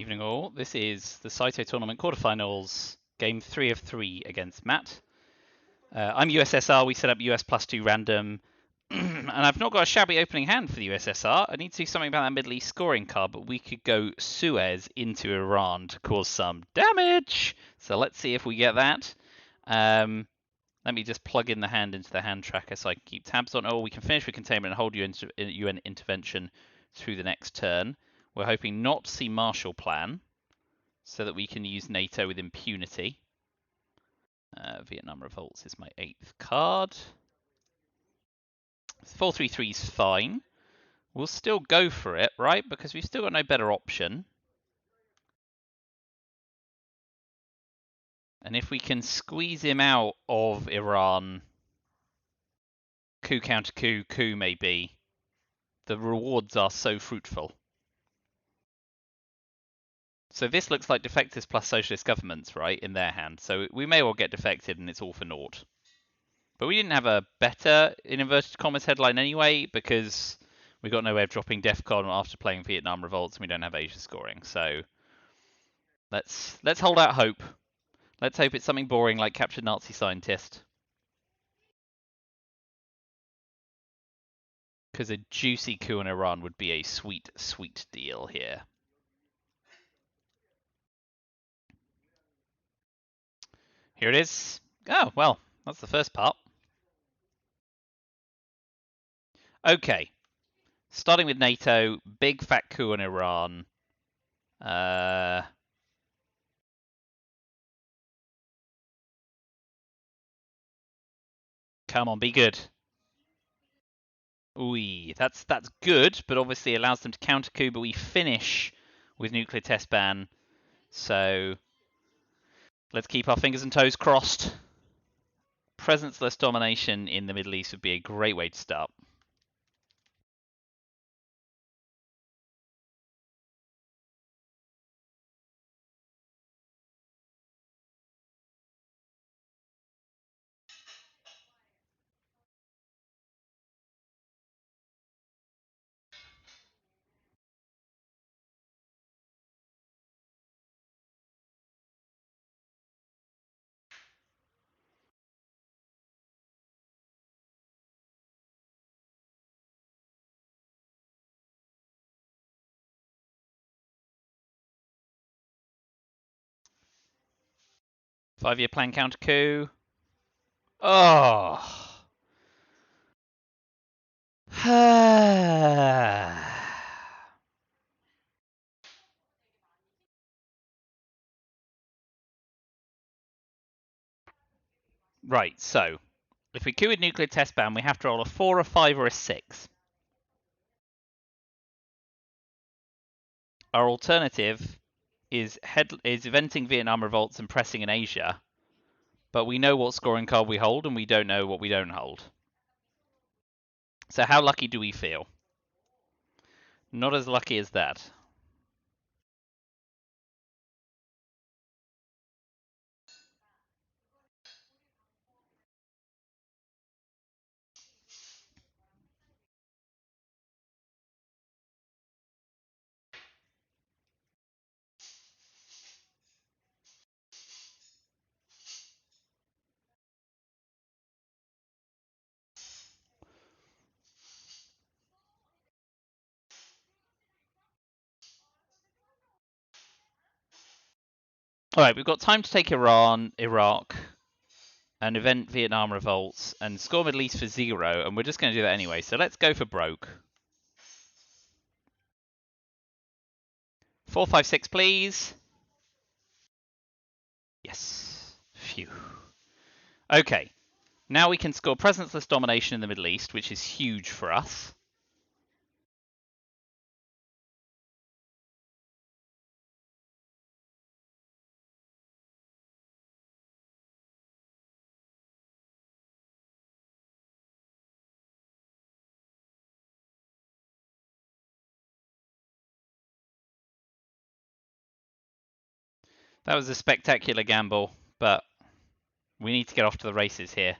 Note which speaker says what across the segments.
Speaker 1: Evening all. This is the Saito tournament quarterfinals, game 3 of 3 against Matt. I'm USSR. We set up US +2 random, and I've not got a shabby opening hand for the USSR. I need to do something about that Middle East scoring card, but we could go Suez into Iran to cause some damage. So let's see if we get that. Let me just plug in the hand into the hand tracker so I can keep tabs on it. Or we can finish with containment and hold UN intervention through the next turn. We're hoping not to see Marshall Plan, so that we can use NATO with impunity. Vietnam Revolts is my 8th card. 4-3-3 is fine. We'll still go for it, right? Because we've still got no better option. And if we can squeeze him out of Iran, coup counter coup, coup maybe, the rewards are so fruitful. So this looks like defectors plus socialist governments, right, in their hand. So we may well get defected and it's all for naught. But we didn't have a better, in inverted commas, headline anyway, because we got no way of dropping DEFCON after playing Vietnam Revolts and we don't have Asia scoring. So let's hold out hope. Let's hope it's something boring like Captured Nazi Scientist. Because a juicy coup in Iran would be a sweet, sweet deal here. Here it is. Oh, well, that's the first part. Okay. Starting with NATO, big fat coup in Iran. Come on, be good. Ooh, that's good, but obviously allows them to counter coup, but we finish with nuclear test ban. So let's keep our fingers and toes crossed. Presence-less domination in the Middle East would be a great way to start. Five-year plan counter coup. Oh. Right, so if we coup with nuclear test ban, we have to roll a 4, a 5, or a 6. Our alternative is eventing Vietnam revolts and pressing in Asia, but we know what scoring card we hold and we don't know what we don't hold. So how lucky do we feel? Not as lucky as that. All right, we've got time to take Iran, Iraq, and event Vietnam revolts, and score Middle East for 0, and we're just going to do that anyway, so let's go for broke. 4, 5, 6, please. Yes. Phew. Okay. Now we can score presence-less domination in the Middle East, which is huge for us. That was a spectacular gamble, but we need to get off to the races here.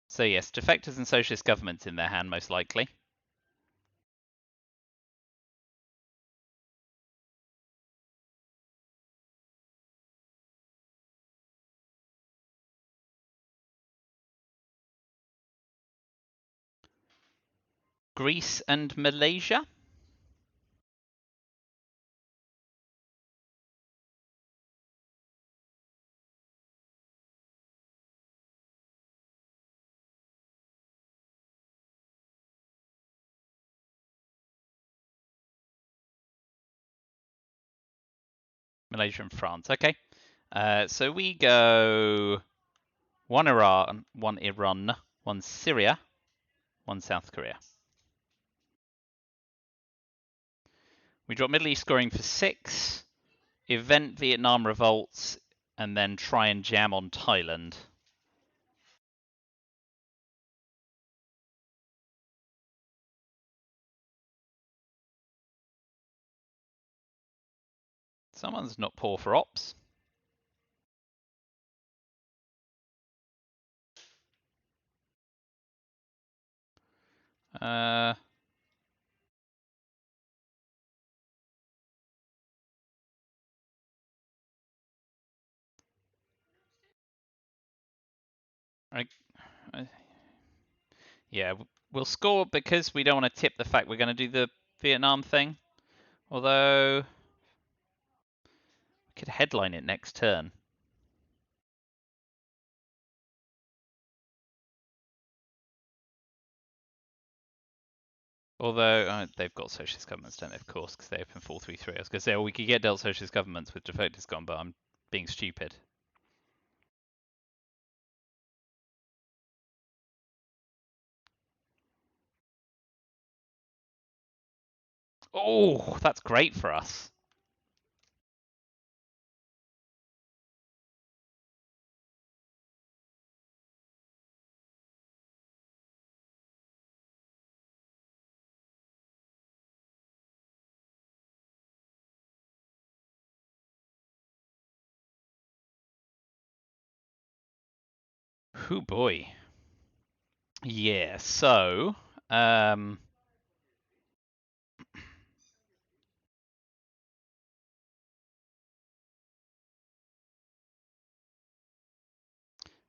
Speaker 1: So yes, defectors and socialist governments in their hand, most likely. Greece and Malaysia. Malaysia and France. Okay. So we go one Iran, one Syria, one South Korea. We drop Middle East scoring for 6, event Vietnam revolts, and then try and jam on Thailand. Someone's not poor for ops. Uh, yeah, we'll score because we don't want to tip the fact we're going to do the Vietnam thing. Although, we could headline it next turn. Although, they've got socialist governments, don't they, of course, because they open 433. I was going to say, well, we could get dealt socialist governments with default discount, but I'm being stupid. Oh, that's great for us. Oh boy. Yeah, so,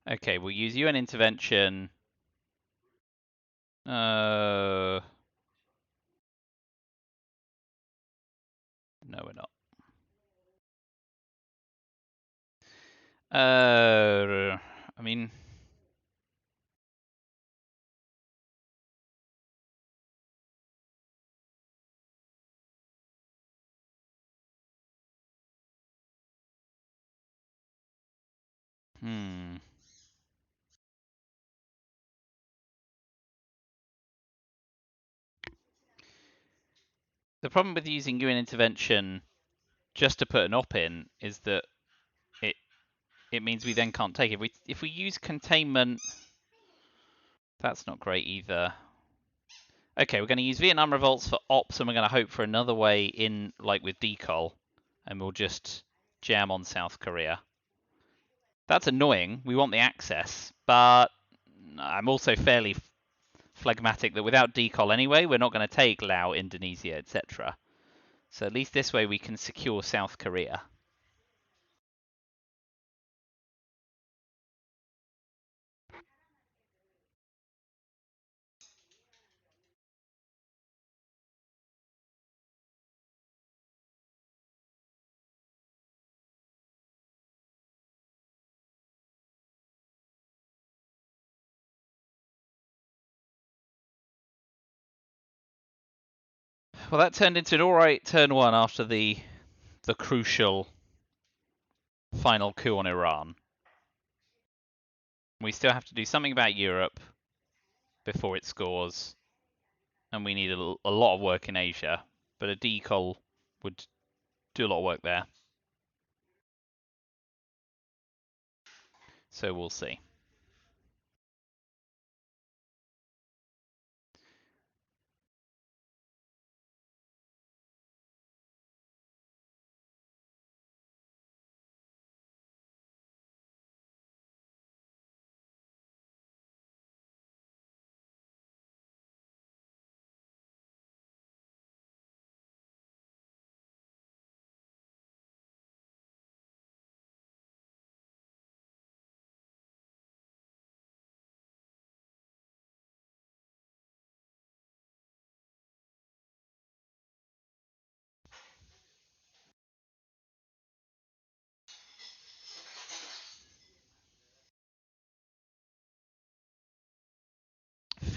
Speaker 1: okay, we'll use UN intervention. No, we're not. I mean, the problem with using UN intervention just to put an op in is that it means we then can't take it. If we use containment, that's not great either. Okay, we're going to use Vietnam revolts for ops, and we're going to hope for another way in, like with decol, and we'll just jam on South Korea. That's annoying. We want the access, but I'm also fairly phlegmatic that without decol anyway, we're not going to take Laos, Indonesia, etc. So at least this way we can secure South Korea. Well, that turned into an alright turn 1 after the crucial final coup on Iran. We still have to do something about Europe before it scores, and we need a lot of work in Asia, but a decol would do a lot of work there. So we'll see.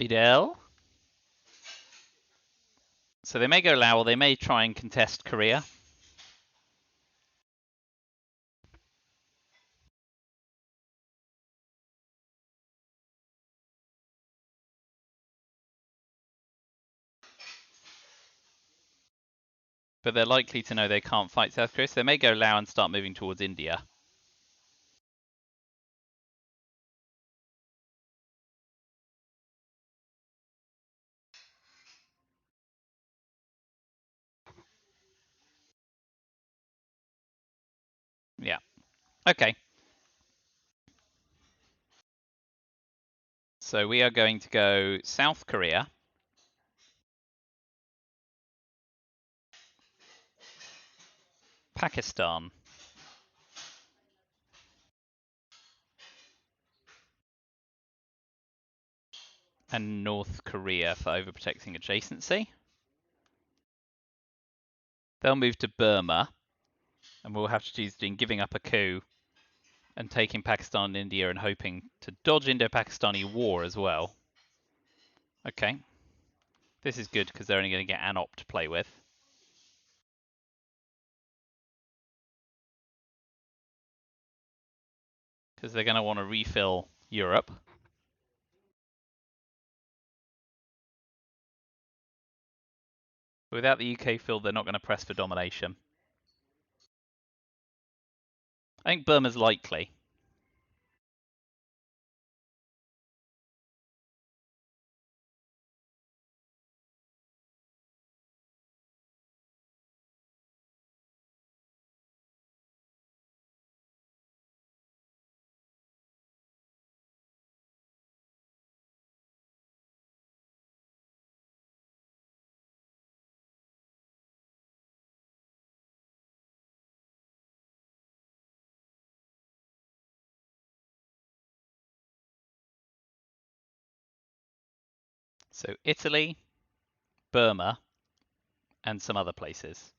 Speaker 1: Fidel. So they may go Lao, or they may try and contest Korea. But they're likely to know they can't fight South Korea, so they may go Lao and start moving towards India. Yeah. Okay. So we are going to go South Korea. Pakistan. And North Korea for overprotecting adjacency. They'll move to Burma, and we'll have to choose between giving up a coup and taking Pakistan and India and hoping to dodge Indo-Pakistani war as well. Okay. This is good because they're only going to get an op to play with. Because they're going to want to refill Europe. Without the UK filled, they're not going to press for domination. I think Burma's likely. So Italy, Burma, and some other places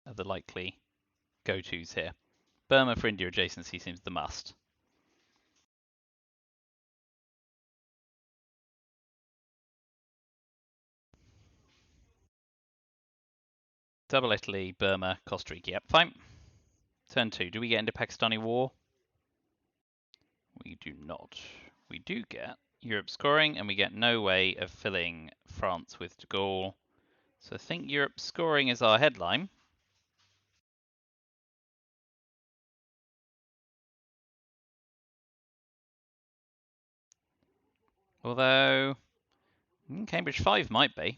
Speaker 1: are the likely go-tos here. Burma for India adjacency seems the must. Double Italy, Burma, Costa Rica. Yep, fine. Turn 2. Do we get into Pakistani war? We do not. We do get Europe scoring, and we get no way of filling France with de Gaulle. So I think Europe scoring is our headline. Although Cambridge 5 might be.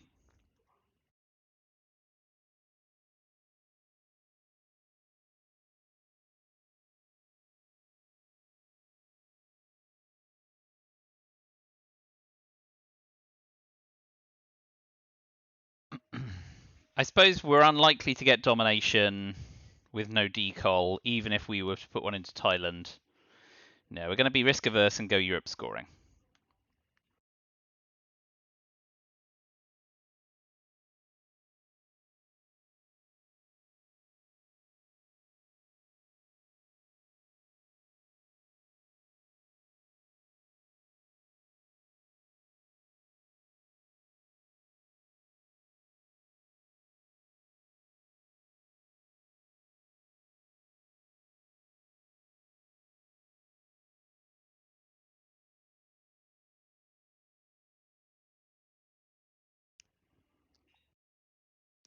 Speaker 1: I suppose we're unlikely to get domination with no decol, even if we were to put one into Thailand. No, we're going to be risk averse and go Europe scoring.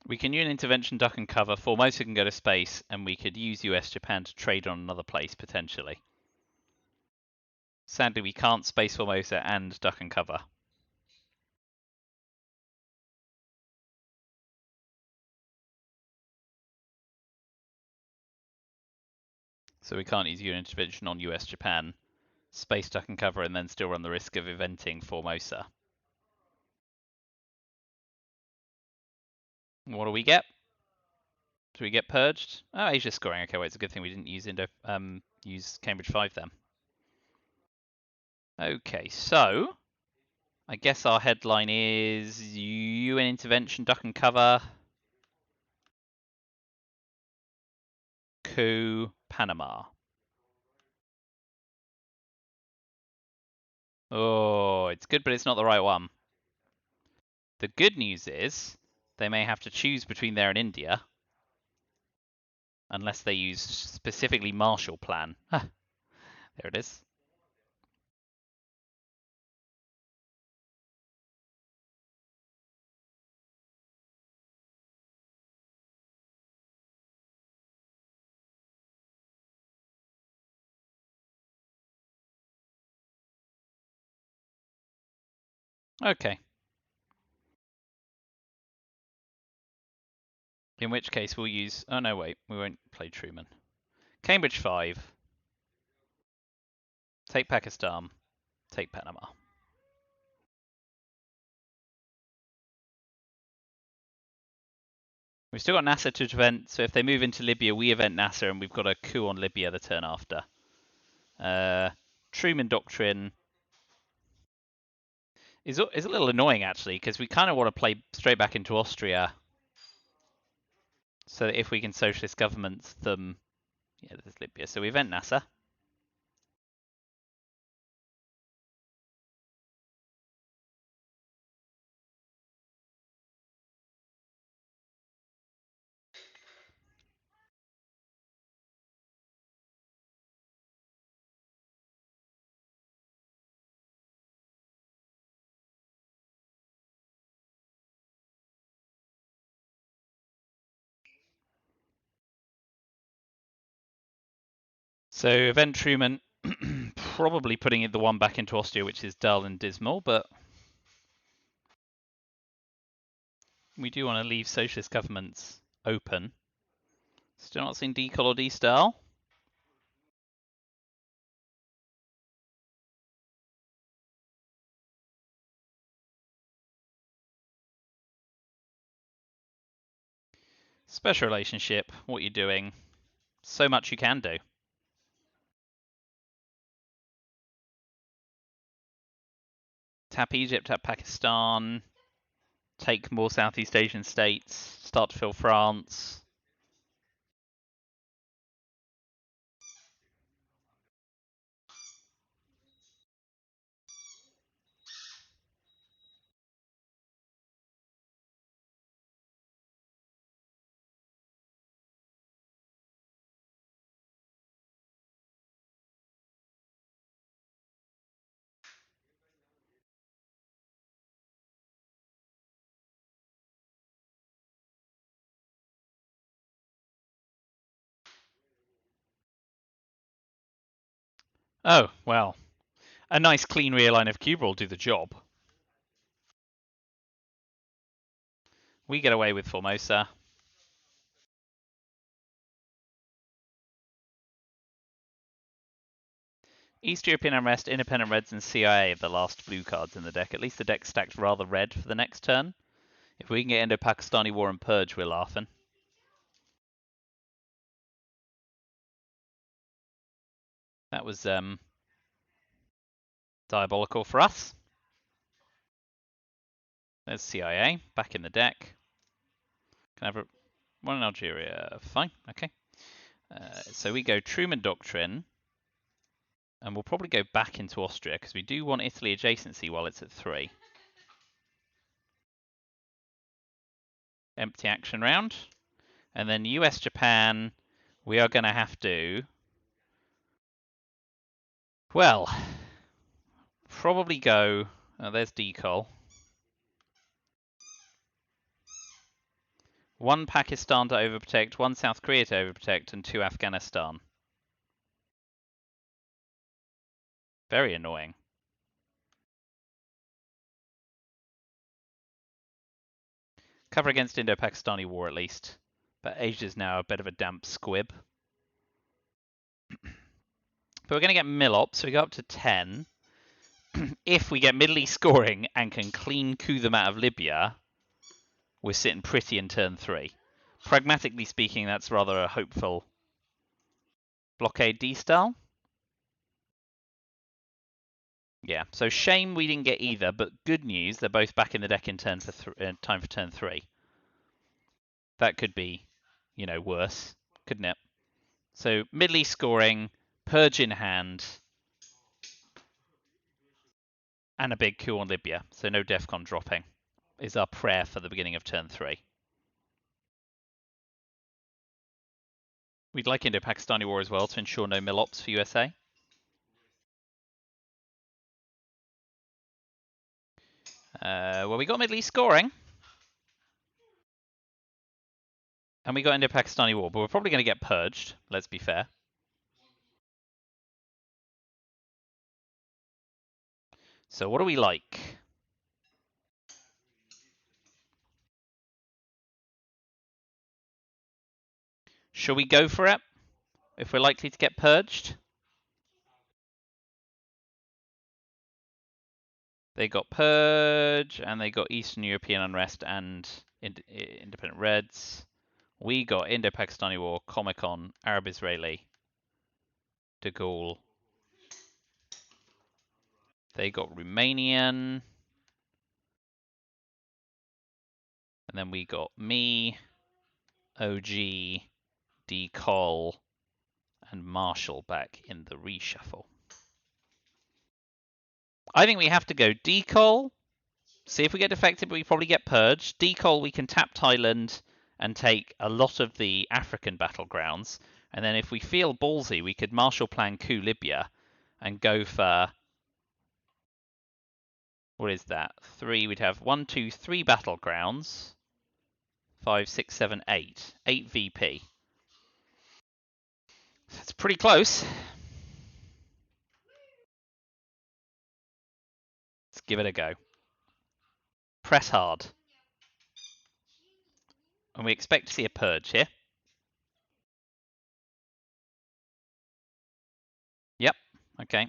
Speaker 1: We can use an intervention, duck and cover. Formosa can go to space, and we could use US Japan to trade on another place potentially. Sadly, we can't space Formosa and duck and cover. So we can't use UN intervention on US Japan, space duck and cover, and then still run the risk of eventing Formosa. What do we get? Do we get purged? Oh, Asia scoring. Okay, wait, it's a good thing we didn't use Cambridge 5 then. Okay, so I guess our headline is UN intervention, duck and cover, coup, Panama. Oh, it's good, but it's not the right one. The good news is they may have to choose between there and India, unless they use specifically Marshall Plan. There it is. Okay. In which case we'll use... Oh, no, wait. We won't play Truman. Cambridge 5. Take Pakistan. Take Panama. We've still got Nasser to event, so if they move into Libya, we event Nasser, and we've got a coup on Libya the turn after. Truman Doctrine is a little annoying, actually, because we kind of want to play straight back into Austria, so that if we can socialist governments them... Yeah, there's Libya. So we event Nasser. So event Truman, probably putting the one back into Austria, which is dull and dismal, but we do want to leave socialist governments open. Still not seeing decol or D-style. Special relationship, what you're doing. So much you can do. Tap Egypt, tap Pakistan, take more Southeast Asian states, start to fill France. Oh, well, a nice clean rear line of Cuba will do the job. We get away with Formosa. East European unrest, independent reds, and CIA are the last blue cards in the deck. At least the deck's stacked rather red for the next turn. If we can get Indo-Pakistani War and Purge, we're laughing. That was diabolical for us. There's CIA back in the deck. Can I have one in Algeria? Fine, okay. So we go Truman Doctrine, and we'll probably go back into Austria because we do want Italy adjacency while it's at 3. Empty action round, and then US Japan. We are going to have to, well, probably go. There's decol. 1 Pakistan to overprotect, 1 South Korea to overprotect, and 2 Afghanistan. Very annoying. Cover against Indo-Pakistani War at least. But Asia's now a bit of a damp squib. But we're going to get Millop, so we go up to 10. If we get Middle East scoring and can clean coup them out of Libya, we're sitting pretty in turn 3. Pragmatically speaking, that's rather a hopeful blockade D-style. Yeah, so shame we didn't get either, but good news, they're both back in the deck in turn for time for turn 3. That could be, worse, couldn't it? So Middle East scoring, Purge in hand. And a big coup on Libya, so no DEFCON dropping, is our prayer for the beginning of turn 3. We'd like Indo-Pakistani War as well to ensure no mill-ops for USA. Well, we got Middle East scoring. And we got Indo-Pakistani War, but we're probably going to get purged, let's be fair. So what do we like? Shall we go for it? If we're likely to get purged? They got Purge, and they got Eastern European Unrest and Independent Reds. We got Indo-Pakistani War, Comic-Con, Arab-Israeli, De Gaulle. They got Romanian. And then we got me, OG, Decol, and Marshall back in the reshuffle. I think we have to go Decol. See if we get defected, but we probably get purged. Decol, we can tap Thailand and take a lot of the African battlegrounds. And then if we feel ballsy, we could Marshall Plan coup Libya and go for... What is that? 3. We'd have 1, 2, 3 battlegrounds. 5, 6, 7, 8. 8 VP. That's pretty close. Let's give it a go. Press hard. And we expect to see a purge here. Yep. Okay.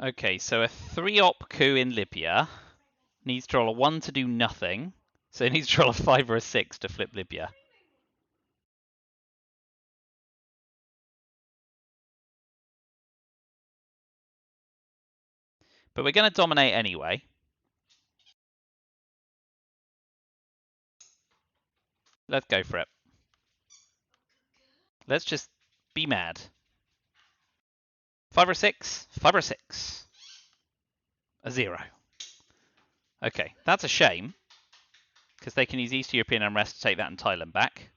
Speaker 1: Okay, so a 3-op coup in Libya needs to roll a 1 to do nothing. So it needs to roll a 5 or a 6 to flip Libya. But we're going to dominate anyway. Let's go for it. Let's just be mad. 5 or 6? 5 or 6. A 0. Okay, that's a shame. Because they can use East European Unrest to take that and Thailand back.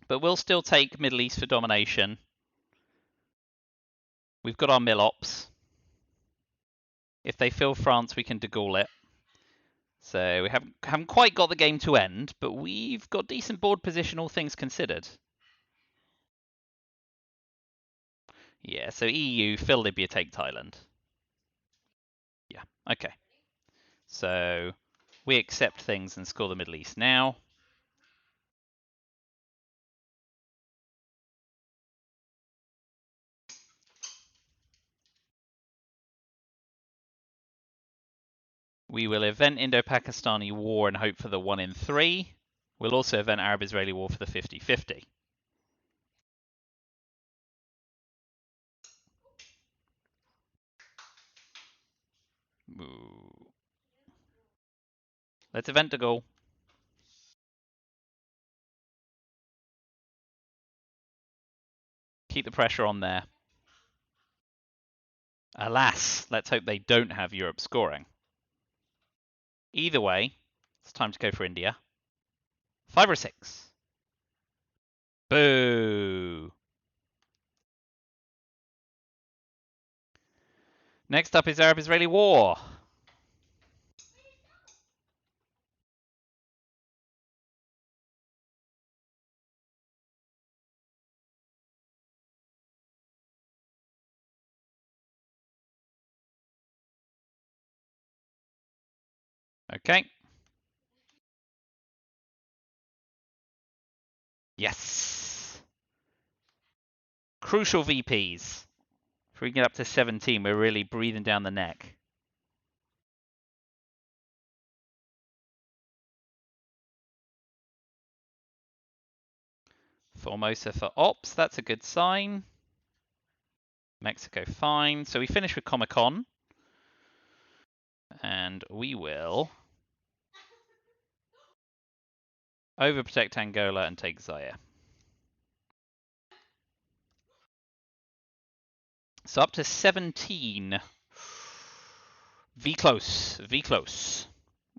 Speaker 1: But we'll still take Middle East for domination. We've got our mill-ops. If they fill France, we can de Gaulle it. So we haven't quite got the game to end, but we've got decent board position, all things considered. Yeah, so EU, fill Libya, take Thailand. Yeah, okay. So we accept things and score the Middle East now. We will event Indo-Pakistani War and hope for the 1 in 3. We'll also event Arab-Israeli War for the 50-50. Let's event de Gaulle. Keep the pressure on there. Alas, let's hope they don't have Europe scoring. Either way, it's time to go for India. 5 or 6. Boo! Next up is Arab-Israeli War. Okay. Yes! Crucial VPs. If we can get up to 17, we're really breathing down the neck. Formosa for Ops, that's a good sign. Mexico, fine. So we finish with Comic-Con. And we will overprotect Angola and take Zaire. So up to 17. V close.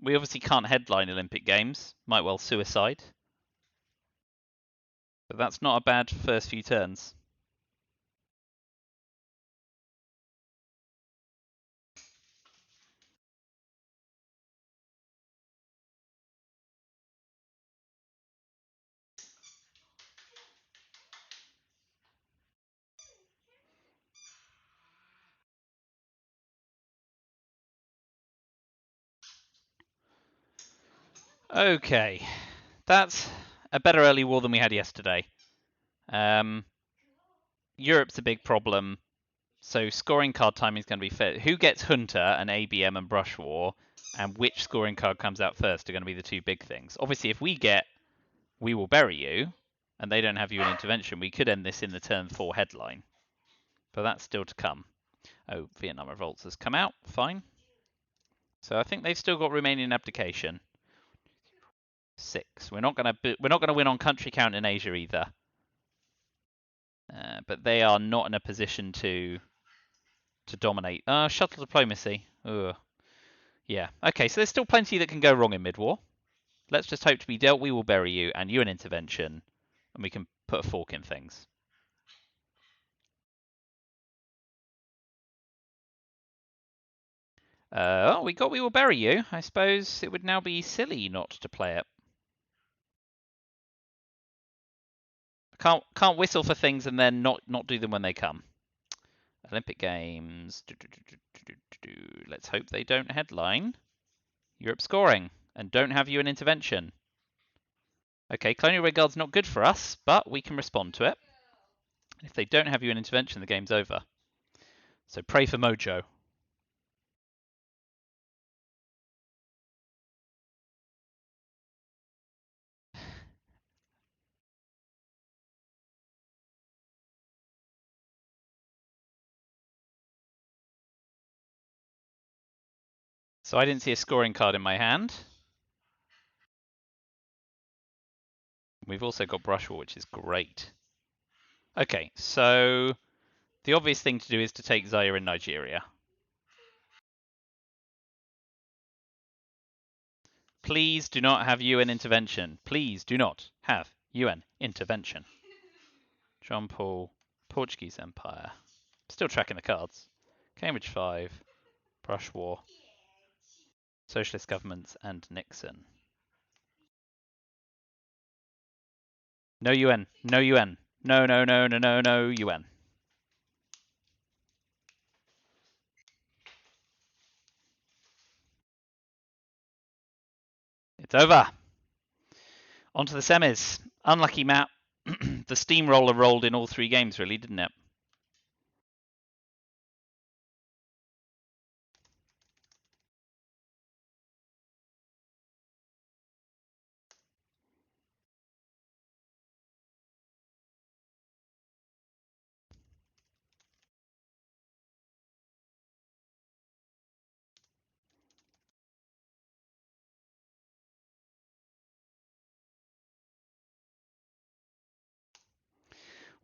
Speaker 1: We obviously can't headline Olympic Games. Might well suicide. But that's not a bad first few turns. Okay, that's a better early war than we had yesterday. Europe's a big problem, so scoring card timing is going to be fit. Who gets Hunter and ABM and Brush War, and which scoring card comes out first are going to be the two big things. Obviously, if we get We Will Bury You, and they don't have you in intervention, we could end this in the turn 4 headline. But that's still to come. Oh, Vietnam Revolts has come out, fine. So I think they've still got remaining abdication. 6. We're not going to win on country count in Asia either. But they are not in a position to dominate. Shuttle diplomacy. Ugh. Yeah. Okay, so there's still plenty that can go wrong in mid-war. Let's just hope to be dealt. We will bury you, and you an intervention, and we can put a fork in things. We will bury you. I suppose it would now be silly not to play it. Can't whistle for things and then not do them when they come. Olympic Games. Let's hope they don't headline. Europe scoring and don't have you an intervention. Okay, Colonial Rearguard's not good for us, but we can respond to it. If they don't have you an intervention, the game's over. So pray for Mojo. So I didn't see a scoring card in my hand. We've also got Brush War, which is great. Okay, so the obvious thing to do is to take Zaire in Nigeria. Please do not have UN intervention. Please do not have UN intervention. John Paul, Portuguese Empire. Still tracking the cards. Cambridge 5, Brush War, Socialist governments, and Nixon. No UN. No UN. No UN. It's over. On to the semis. Unlucky Matt. The steamroller rolled in all 3 games, really, didn't it?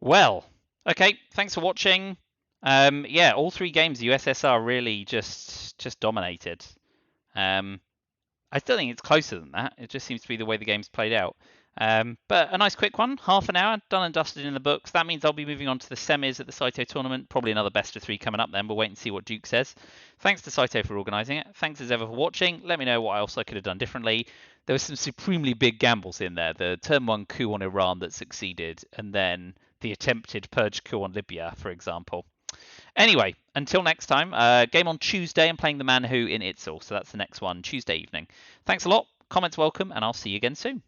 Speaker 1: Well, okay, thanks for watching. Yeah, all 3 games, USSR really just dominated. I still think it's closer than that. It just seems to be the way the game's played out. But a nice quick one, half an hour, done and dusted in the books. That means I'll be moving on to the semis at the Saito tournament. Probably another best of 3 coming up then. We'll wait and see what Duke says. Thanks to Saito for organising it. Thanks as ever for watching. Let me know what else I could have done differently. There were some supremely big gambles in there. The turn 1 coup on Iran that succeeded, and then the attempted purge coup on Libya, for example. Anyway, until next time, game on Tuesday. I'm playing the Man Who in Itzel, so that's the next one, Tuesday evening. Thanks a lot. Comments welcome, and I'll see you again soon.